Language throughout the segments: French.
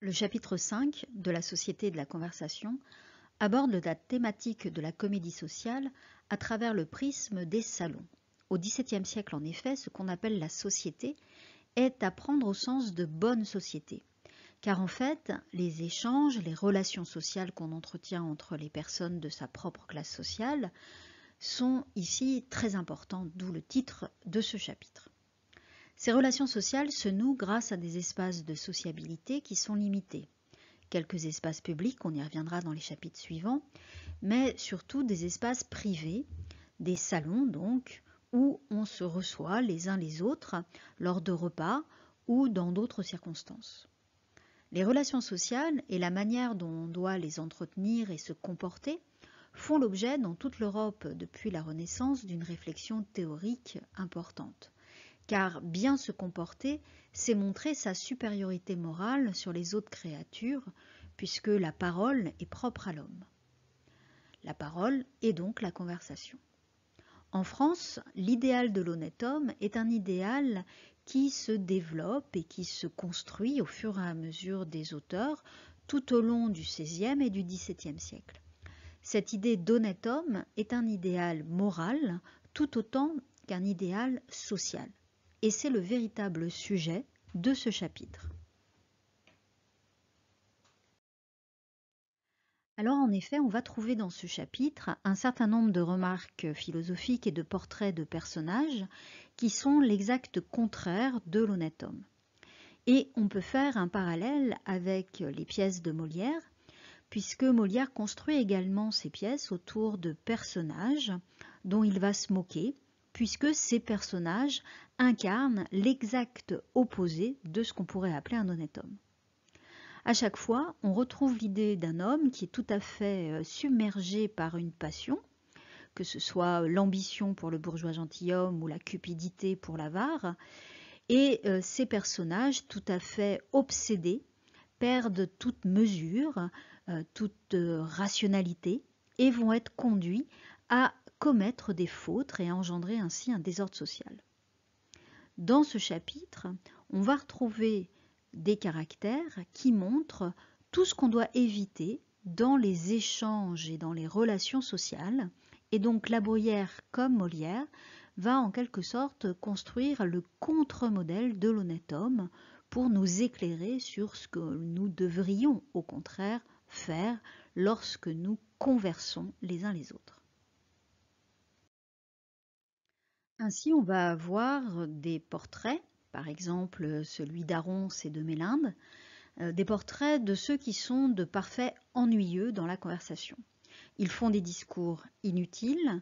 Le chapitre 5 de la société et de la conversation aborde la thématique de la comédie sociale à travers le prisme des salons. Au XVIIe siècle, en effet, ce qu'on appelle la société est à prendre au sens de bonne société. Car en fait, les échanges, les relations sociales qu'on entretient entre les personnes de sa propre classe sociale sont ici très importantes, d'où le titre de ce chapitre. Ces relations sociales se nouent grâce à des espaces de sociabilité qui sont limités. Quelques espaces publics, on y reviendra dans les chapitres suivants, mais surtout des espaces privés, des salons donc, où on se reçoit les uns les autres lors de repas ou dans d'autres circonstances. Les relations sociales et la manière dont on doit les entretenir et se comporter font l'objet dans toute l'Europe depuis la Renaissance d'une réflexion théorique importante. Car bien se comporter, c'est montrer sa supériorité morale sur les autres créatures, puisque la parole est propre à l'homme. La parole est donc la conversation. En France, l'idéal de l'honnête homme est un idéal qui se développe et qui se construit au fur et à mesure des auteurs tout au long du XVIe et du XVIIe siècle. Cette idée d'honnête homme est un idéal moral tout autant qu'un idéal social. Et c'est le véritable sujet de ce chapitre. Alors en effet, on va trouver dans ce chapitre un certain nombre de remarques philosophiques et de portraits de personnages qui sont l'exact contraire de l'honnête homme. Et on peut faire un parallèle avec les pièces de Molière, puisque Molière construit également ses pièces autour de personnages dont il va se moquer, puisque ces personnages incarnent l'exact opposé de ce qu'on pourrait appeler un honnête homme. À chaque fois, on retrouve l'idée d'un homme qui est tout à fait submergé par une passion, que ce soit l'ambition pour le bourgeois gentilhomme ou la cupidité pour l'avare, et ces personnages tout à fait obsédés perdent toute mesure, toute rationalité, et vont être conduits à commettre des fautes et à engendrer ainsi un désordre social. Dans ce chapitre, on va retrouver des caractères qui montrent tout ce qu'on doit éviter dans les échanges et dans les relations sociales, et donc La Bruyère comme Molière va en quelque sorte construire le contre-modèle de l'honnête homme pour nous éclairer sur ce que nous devrions au contraire faire lorsque nous conversons les uns les autres. Ainsi, on va avoir des portraits, par exemple celui d'Aron et de Mélinde, des portraits de ceux qui sont de parfaits ennuyeux dans la conversation. Ils font des discours inutiles,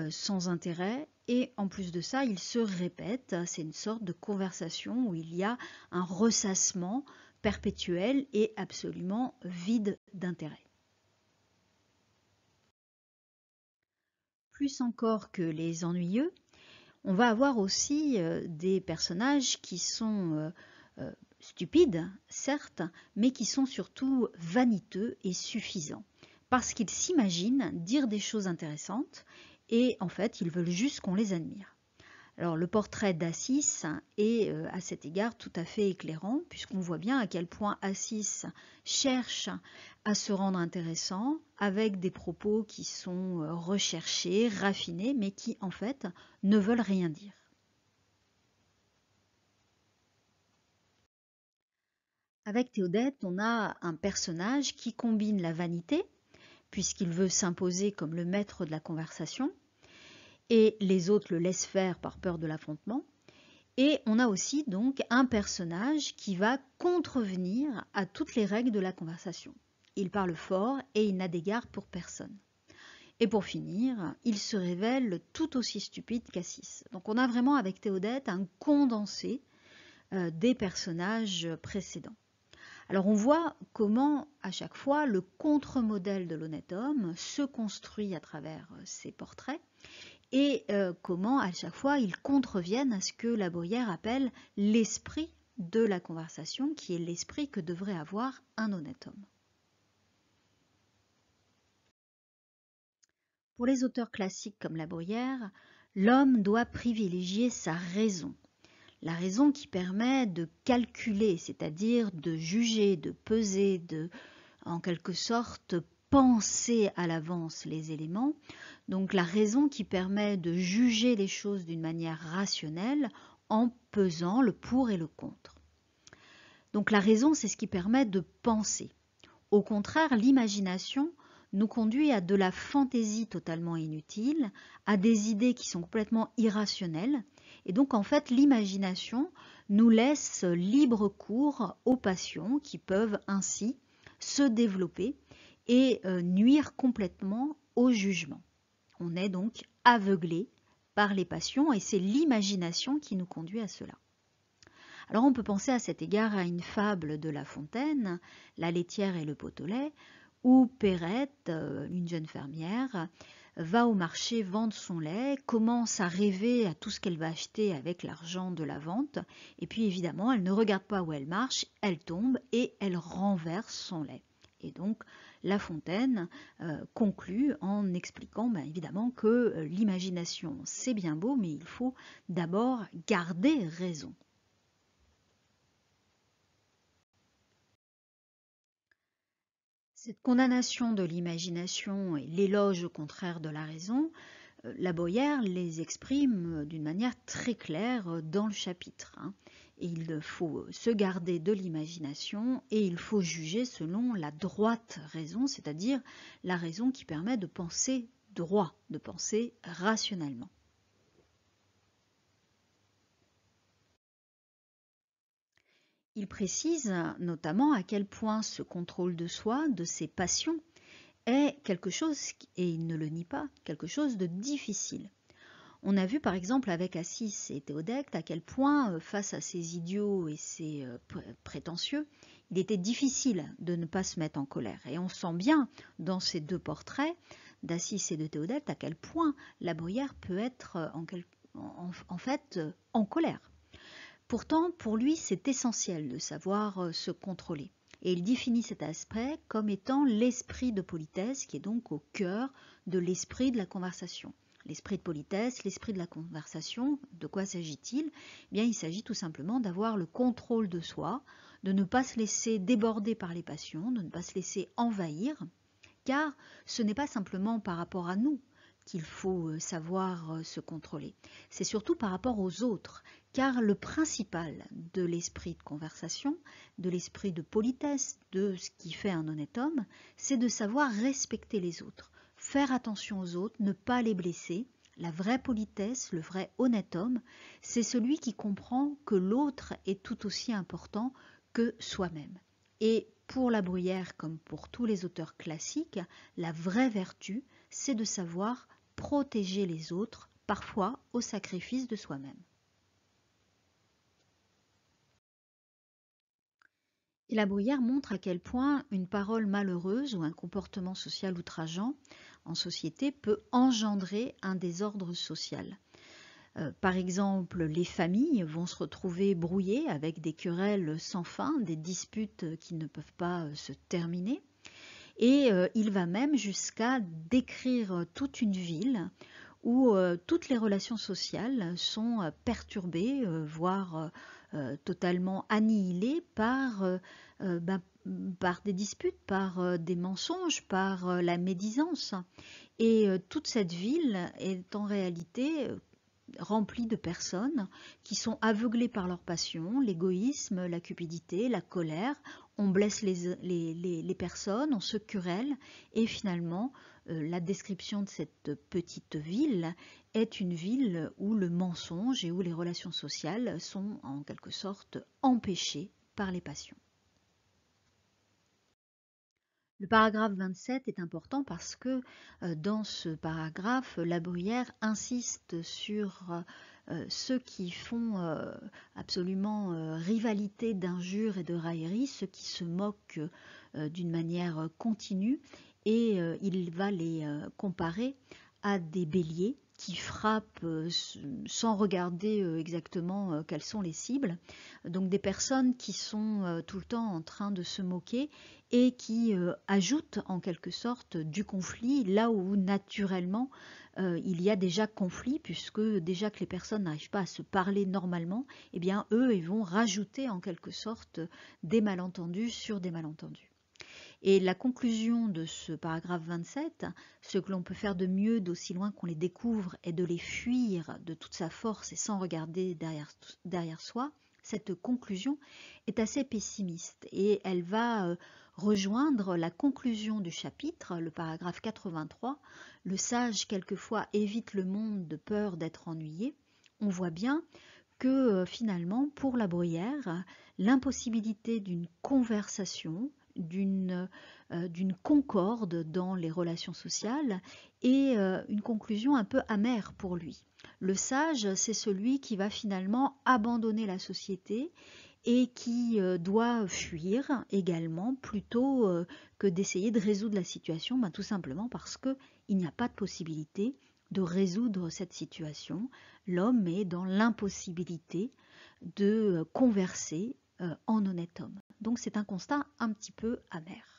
sans intérêt, et en plus de ça, ils se répètent. C'est une sorte de conversation où il y a un ressassement perpétuel et absolument vide d'intérêt. Plus encore que les ennuyeux, on va avoir aussi des personnages qui sont stupides, certes, mais qui sont surtout vaniteux et suffisants, parce qu'ils s'imaginent dire des choses intéressantes et en fait, ils veulent juste qu'on les admire. Alors le portrait d'Assis est à cet égard tout à fait éclairant, puisqu'on voit bien à quel point Assis cherche à se rendre intéressant avec des propos qui sont recherchés, raffinés, mais qui en fait ne veulent rien dire. Avec Théodète, on a un personnage qui combine la vanité, puisqu'il veut s'imposer comme le maître de la conversation, et les autres le laissent faire par peur de l'affrontement. Et on a aussi donc un personnage qui va contrevenir à toutes les règles de la conversation. Il parle fort et il n'a d'égard pour personne. Et pour finir, il se révèle tout aussi stupide qu'Assis. Donc on a vraiment avec Théodète un condensé des personnages précédents. Alors on voit comment à chaque fois le contre-modèle de l'honnête homme se construit à travers ces portraits et comment à chaque fois ils contreviennent à ce que La Bruyère appelle l'esprit de la conversation, qui est l'esprit que devrait avoir un honnête homme. Pour les auteurs classiques comme La Bruyère, l'homme doit privilégier sa raison. La raison qui permet de calculer, c'est-à-dire de juger, de peser, en quelque sorte, penser à l'avance les éléments. Donc la raison qui permet de juger les choses d'une manière rationnelle en pesant le pour et le contre. Donc la raison, c'est ce qui permet de penser. Au contraire, l'imagination nous conduit à de la fantaisie totalement inutile, à des idées qui sont complètement irrationnelles. Et donc en fait, l'imagination nous laisse libre cours aux passions qui peuvent ainsi se développer et nuire complètement au jugement. On est donc aveuglé par les passions et c'est l'imagination qui nous conduit à cela. Alors on peut penser à cet égard à une fable de La Fontaine, La laitière et le pot au lait, où Perrette, une jeune fermière, va au marché vendre son lait, commence à rêver à tout ce qu'elle va acheter avec l'argent de la vente, et puis évidemment elle ne regarde pas où elle marche, elle tombe et elle renverse son lait. Et donc La Fontaine conclut en expliquant évidemment que l'imagination c'est bien beau, mais il faut d'abord garder raison. Cette condamnation de l'imagination et l'éloge au contraire de la raison, La Bruyère les exprime d'une manière très claire dans le chapitre. Et il faut se garder de l'imagination et il faut juger selon la droite raison, c'est-à-dire la raison qui permet de penser droit, de penser rationnellement. Il précise notamment à quel point ce contrôle de soi, de ses passions, est quelque chose, et il ne le nie pas, quelque chose de difficile. On a vu par exemple avec Assis et Théodecte à quel point, face à ces idiots et ces prétentieux, il était difficile de ne pas se mettre en colère. Et on sent bien dans ces deux portraits d'Assis et de Théodecte à quel point La Bruyère peut être en fait en colère. Pourtant, pour lui, c'est essentiel de savoir se contrôler. Et il définit cet aspect comme étant l'esprit de politesse, qui est donc au cœur de l'esprit de la conversation. L'esprit de politesse, l'esprit de la conversation, de quoi s'agit-il? Eh bien, il s'agit tout simplement d'avoir le contrôle de soi, de ne pas se laisser déborder par les passions, de ne pas se laisser envahir, car ce n'est pas simplement par rapport à nous qu'il faut savoir se contrôler, c'est surtout par rapport aux autres, car le principal de l'esprit de conversation, de l'esprit de politesse, de ce qui fait un honnête homme, c'est de savoir respecter les autres, faire attention aux autres, ne pas les blesser. La vraie politesse, le vrai honnête homme, c'est celui qui comprend que l'autre est tout aussi important que soi-même. Et pour La Bruyère, comme pour tous les auteurs classiques, la vraie vertu, c'est de savoir protéger les autres, parfois au sacrifice de soi-même. Et La Bruyère montre à quel point une parole malheureuse ou un comportement social outrageant en société peut engendrer un désordre social. Par exemple, les familles vont se retrouver brouillées avec des querelles sans fin, des disputes qui ne peuvent pas se terminer. Et il va même jusqu'à décrire toute une ville où toutes les relations sociales sont perturbées, voire totalement annihilées par des disputes, par des mensonges, par la médisance. Et toute cette ville est en réalité remplie de personnes qui sont aveuglées par leur passion, l'égoïsme, la cupidité, la colère. On blesse les personnes, on se querelle et finalement la description de cette petite ville est une ville où le mensonge et où les relations sociales sont en quelque sorte empêchées par les passions. Le paragraphe 27 est important parce que dans ce paragraphe, La Bruyère insiste sur ceux qui font absolument rivalité d'injures et de railleries, ceux qui se moquent d'une manière continue, et il va les comparer à des béliers qui frappent sans regarder exactement quelles sont les cibles. Donc des personnes qui sont tout le temps en train de se moquer et qui ajoutent en quelque sorte du conflit là où naturellement il y a déjà conflit, puisque déjà que les personnes n'arrivent pas à se parler normalement, eh bien eux ils vont rajouter en quelque sorte des malentendus sur des malentendus. Et la conclusion de ce paragraphe 27, ce que l'on peut faire de mieux d'aussi loin qu'on les découvre est de les fuir de toute sa force et sans regarder derrière soi, cette conclusion est assez pessimiste et elle va rejoindre la conclusion du chapitre, le paragraphe 83, le sage quelquefois évite le monde de peur d'être ennuyé. On voit bien que finalement, pour la Bruyère, l'impossibilité d'une conversation, d'une concorde dans les relations sociales est une conclusion un peu amère pour lui. Le sage, c'est celui qui va finalement abandonner la société et qui doit fuir également plutôt que d'essayer de résoudre la situation, tout simplement parce qu'il n'y a pas de possibilité de résoudre cette situation. L'homme est dans l'impossibilité de converser en honnête homme. Donc c'est un constat un petit peu amer.